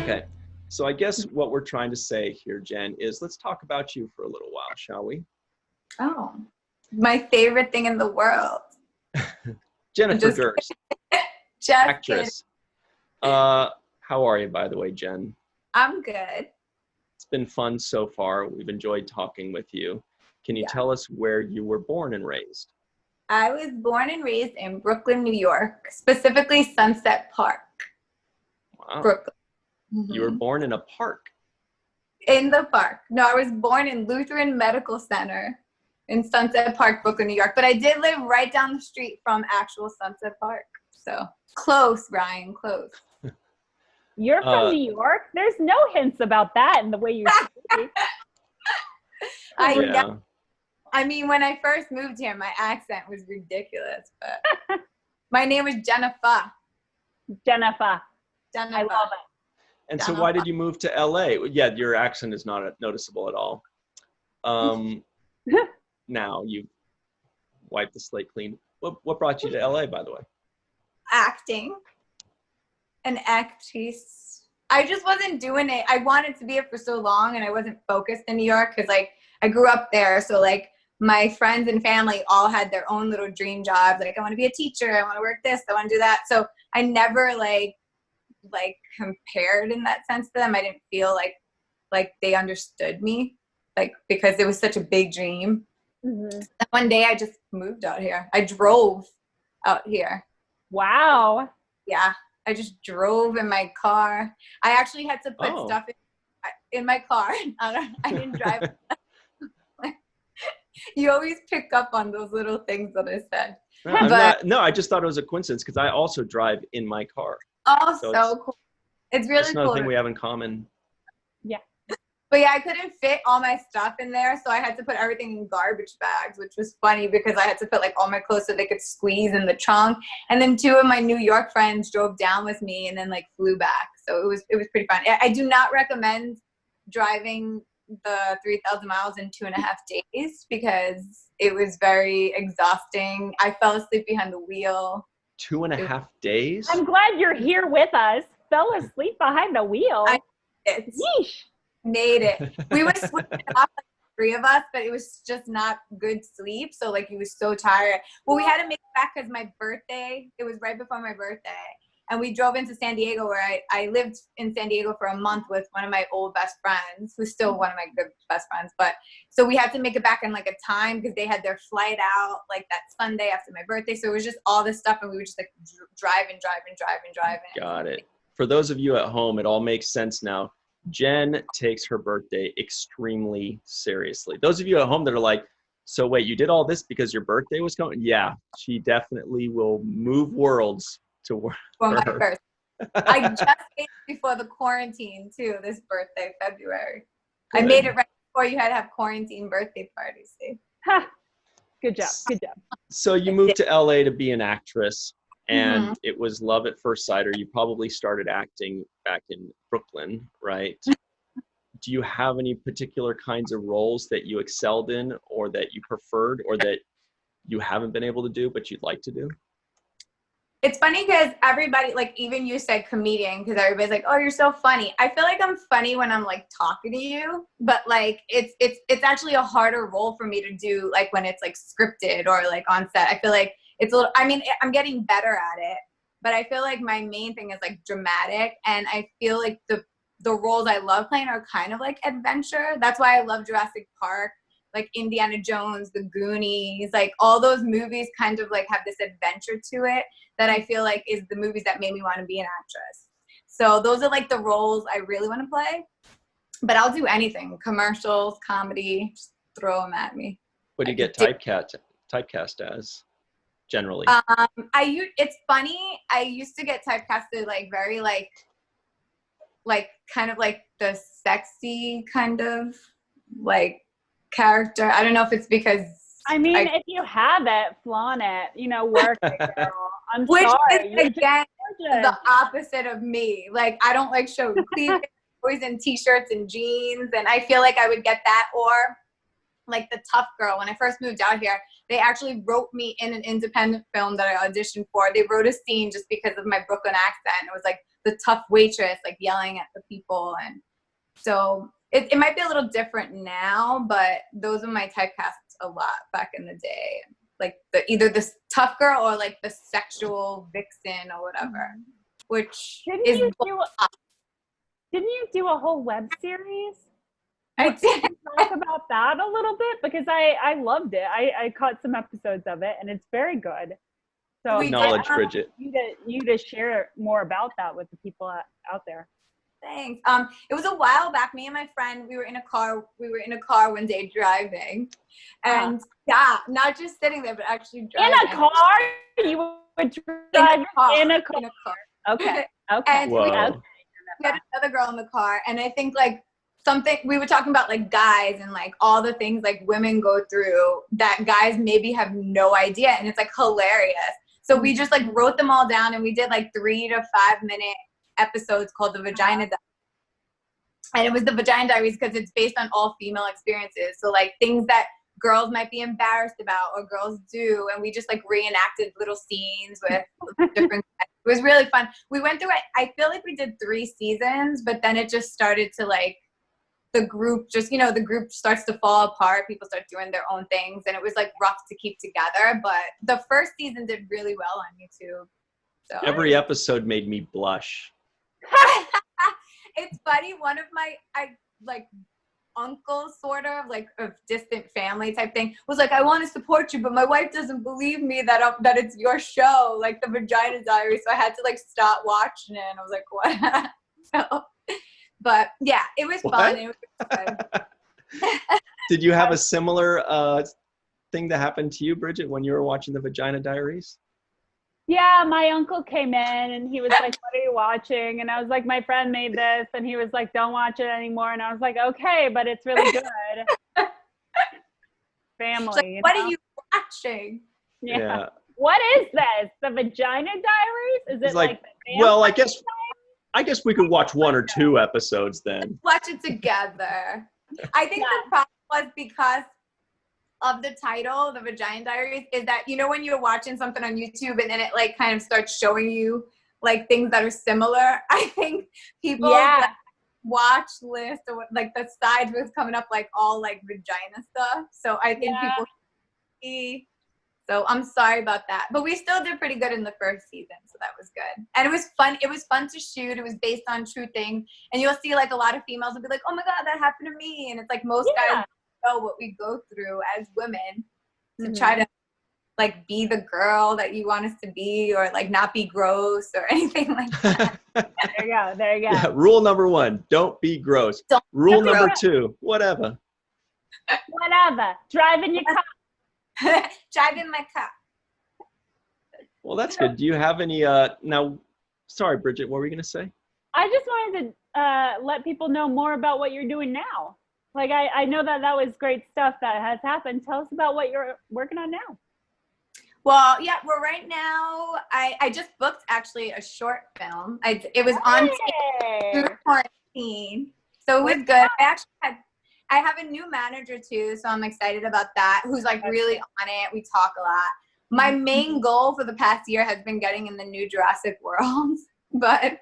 Okay. So I guess what we're trying to say here, Jen, is let's talk about you for a little while, shall we? Oh, my favorite thing in the world. Jennifer Just Durst, Just actress. How are you, by the way, Jen? I'm good. It's been fun so far. We've enjoyed talking with you. Can you tell us where you were born and raised? I was born and raised in Brooklyn, New York, specifically Sunset Park, Wow. Brooklyn. You were born in a park. In the park. No, I was born in Lutheran Medical Center in Sunset Park, Brooklyn, New York. But I did live right down the street from actual Sunset Park. So close, Ryan, close. You're from New York? There's no hints about that in the way you speak. I mean, when I first moved here, my accent was ridiculous, but my name was Jennifer. Jennifer. I love it. And so why did you move to LA? Yeah, your accent is not noticeable at all. Now you've wiped the slate clean. What brought you to LA, by the way? Acting. An actress. I just wasn't doing it. I wanted to be it for so long, and I wasn't focused in New York because, like, I grew up there. So, like, my friends and family all had their own little dream jobs. Like, I want to be a teacher. I want to work this. I want to do that. So I never, like compared in that sense to them. I didn't feel like they understood me, like, because it was such a big dream. And one day I just moved out here. I drove out here. Wow. Yeah. I just drove in my car. I actually had to put stuff in my car. I didn't drive. You always pick up on those little things that I said. No, I just thought it was a coincidence because I also drive in my car. Oh, so cool. It's really cool. That's another thing we have in common. Yeah. But yeah, I couldn't fit all my stuff in there, so I had to put everything in garbage bags, which was funny because I had to put like all my clothes so they could squeeze in the trunk. And then 2 of my New York friends drove down with me and then like flew back. So it was pretty fun. I do not recommend driving the 3,000 miles in 2.5 days because it was very exhausting. I fell asleep behind the wheel. 2.5 days? I'm glad you're here with us. Fell asleep behind the wheel. Yeesh. Made it. We were sleeping off, like, 3 of us, but it was just not good sleep. So like, he was so tired. Well, we had to make it back because my birthday, it was right before my birthday. And we drove into San Diego where I lived in San Diego for a month with one of my old best friends, who's still one of my good best friends. But so we had to make it back in like a time because they had their flight out like that Sunday after my birthday. So it was just all this stuff. And we were just like driving. Got it. For those of you at home, it all makes sense now. Jen takes her birthday extremely seriously. Those of you at home that are like, so wait, you did all this because your birthday was coming? Yeah, she definitely will move worlds to work for my birthday. I just ate before the quarantine too, this birthday, February. Good. I made it right before you had to have quarantine birthday parties. Good job. So you moved to LA to be an actress. And it was love at first sight, or you probably started acting back in Brooklyn, right? Do you have any particular kinds of roles that you excelled in or that you preferred or that you haven't been able to do but you'd like to do? It's funny because everybody, like, even you said comedian because everybody's like, oh, you're so funny. I feel like I'm funny when I'm like talking to you, but like it's actually a harder role for me to do, like when it's like scripted or like on set. I feel like it's a little, I mean, I'm getting better at it, but I feel like my main thing is like dramatic. And I feel like the roles I love playing are kind of like adventure. That's why I love Jurassic Park, like Indiana Jones, The Goonies, like all those movies kind of like have this adventure to it that I feel like is the movies that made me want to be an actress. So those are like the roles I really want to play, but I'll do anything, commercials, comedy, just throw them at me. What do you get typecast as? Generally, it's funny. I used to get typecasted like very like kind of like the sexy kind of like character. I don't know if it's because if you have it, flaunt it. You know, work it, girl. I'm which sorry. Is again the opposite of me. Like I don't like show cleavage. Always in t-shirts and jeans, and I feel like I would get that or like the tough girl. When I first moved out here, they actually wrote me in an independent film that I auditioned for. They wrote a scene just because of my Brooklyn accent. It was like the tough waitress, like yelling at the people. And so it might be a little different now, but those were my typecasts a lot back in the day. Like either this tough girl or like the sexual vixen or whatever, which didn't you do a whole web series? I did. Can you talk about that a little bit? Because I loved it. I caught some episodes of it, and it's very good. So acknowledge Bridget. You to share more about that with the people out there. Thanks. It was a while back. Me and my friend, we were in a car one day driving, and not just sitting there, but actually driving. In a car? You were driving in a car. Okay. And we had another girl in the car, and I think like we were talking about like guys and like all the things like women go through that guys maybe have no idea, and it's like hilarious. So we just like wrote them all down, and we did like 3 to 5 minute episodes called the Vagina Diaries. And it was the Vagina Diaries because it's based on all female experiences. So like things that girls might be embarrassed about or girls do, and we just like reenacted little scenes with different guys. It was really fun. We went through it. I feel like we did 3 seasons, but then it just started to like the group starts to fall apart. People start doing their own things, and it was like rough to keep together. But the first season did really well on YouTube. So every episode made me blush. It's funny. One of my uncles, sort of like a distant family type thing, was like, I want to support you, but my wife doesn't believe me that it's your show, like the Vagina Diaries. So I had to like stop watching it, and I was like, what? So, but yeah, it was fun. It was fun. Did you have a similar thing that happened to you, Bridget, when you were watching the Vagina Diaries? Yeah, my uncle came in and he was like, what are you watching? And I was like, my friend made this. And he was like, don't watch it anymore. And I was like, okay, but it's really good. Family. Like, what are you watching? Yeah. What is this? The Vagina Diaries? Is it like well, I guess we could watch 1 or 2 episodes then. Watch it together. I think the problem was because of the title, the Vagina Diaries, is that, you know, when you're watching something on YouTube and then it like kind of starts showing you like things that are similar, I think people like, watch list or like the sides was coming up like all like vagina stuff. So I think people see. So I'm sorry about that. But we still did pretty good in the first season, so that was good. And it was fun. It was fun to shoot. It was based on true things. And you'll see like a lot of females will be like, oh my God, that happened to me. And it's like most guys know what we go through as women to try to like be the girl that you want us to be, or like not be gross or anything like that. There you go. There you go. Yeah, rule number 1, don't be gross. Rule number 2, whatever. Whatever. Driving your car. Driving my car. Well, that's good. Do you have any now? Sorry, Bridget, what were you going to say? I just wanted to let people know more about what you're doing now. Like, I know that was great stuff that has happened. Tell us about what you're working on now. Well, yeah, well, right now, I just booked actually a short film. It was on through quarantine, so it was good. I have a new manager too, so I'm excited about that, who's like really on it. We talk a lot. My main goal for the past year has been getting in the new Jurassic World, but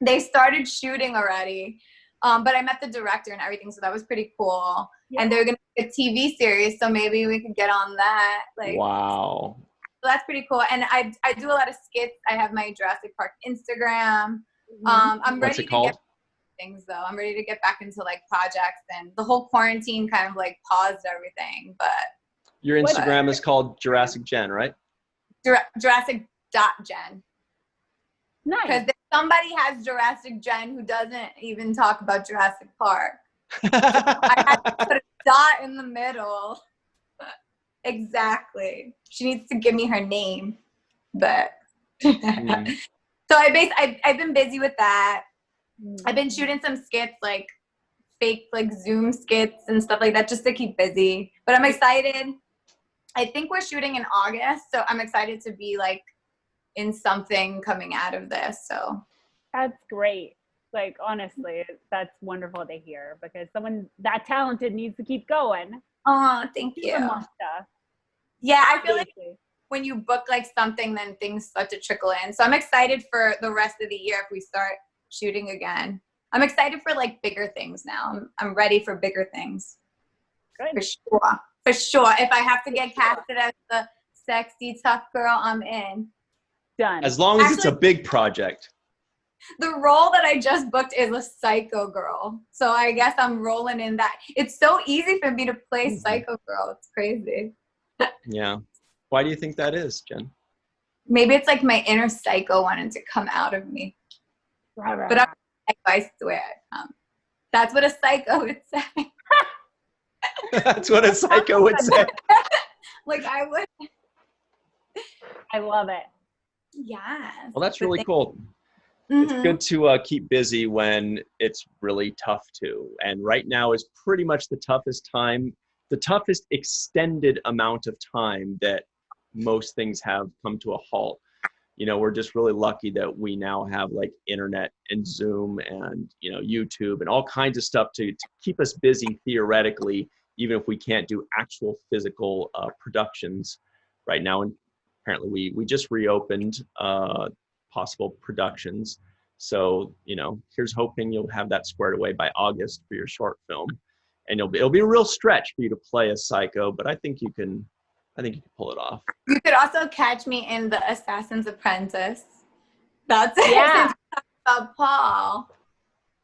they started shooting already. But I met the director and everything, so that was pretty cool. Yeah. And they're going to do a TV series, so maybe we could get on that. Like, wow. So that's pretty cool. And I do a lot of skits. I have my Jurassic Park Instagram. I'm What's ready it called? to get things though. I'm ready to get back into like projects, and the whole quarantine kind of like paused everything. But your Instagram is called Jurassic Gen, right? Jurassic.Gen. Nice. Because somebody has Jurassic Gen who doesn't even talk about Jurassic Park. So I had to put a dot in the middle. Exactly. She needs to give me her name. But so I've been busy with that. I've been shooting some skits, like fake like Zoom skits and stuff like that, just to keep busy. But I'm excited. I think we're shooting in August, so I'm excited to be like in something coming out of this. So that's great. Like, honestly, that's wonderful to hear, because someone that talented needs to keep going. Oh, thank you. More stuff. Yeah, I feel like when you book like something, then things start to trickle in. So I'm excited for the rest of the year if we start shooting again. I'm excited for like bigger things now. I'm ready for bigger things. Good. For sure. For sure. If I have to get casted as the sexy tough girl, I'm in. Done. As long as it's a big project. The role that I just booked is a psycho girl. So I guess I'm rolling in that. It's so easy for me to play psycho girl. It's crazy. Yeah. Why do you think that is, Jen? Maybe it's like my inner psycho wanted to come out of me. But I swear. That's what a psycho would say. That's what a psycho would say. Like I would. I love it. Yes. Well, that's really cool. It's good to keep busy when it's really tough to. And right now is pretty much the toughest time, the toughest extended amount of time that most things have come to a halt. You know, we're just really lucky that we now have like internet and Zoom and, you know, YouTube and all kinds of stuff to keep us busy theoretically, even if we can't do actual physical productions right now. And apparently we just reopened possible productions. So, you know, here's hoping you'll have that squared away by August for your short film. And it'll be a real stretch for you to play a psycho, but I think you can pull it off. You could also catch me in The Assassin's Apprentice. That's it. Yeah. About Paul.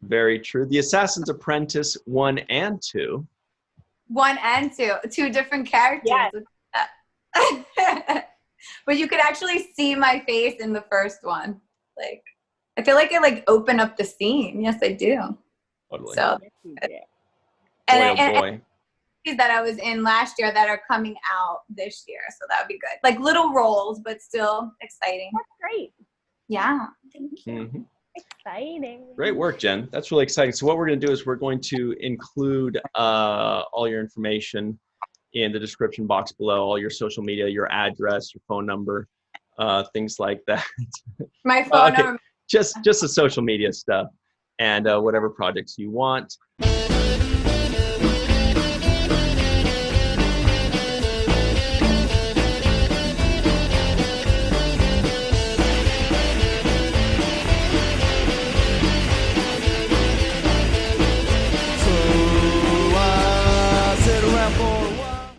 Very true. The Assassin's Apprentice 1 and 2. 1 and 2. 2 different characters. Yes. But you could actually see my face in the first one. Like, I feel like I like open up the scene. Yes, I do. Totally. So, boy. that I was in last year that are coming out this year. So that would be good. Like little roles, but still exciting. That's great. Yeah. Thank you. Mm-hmm. Exciting. Great work, Jen. That's really exciting. So what we're going to do is we're going to include all your information in the description box below, all your social media, your address, your phone number, things like that. My phone number. Just the social media stuff and whatever projects you want.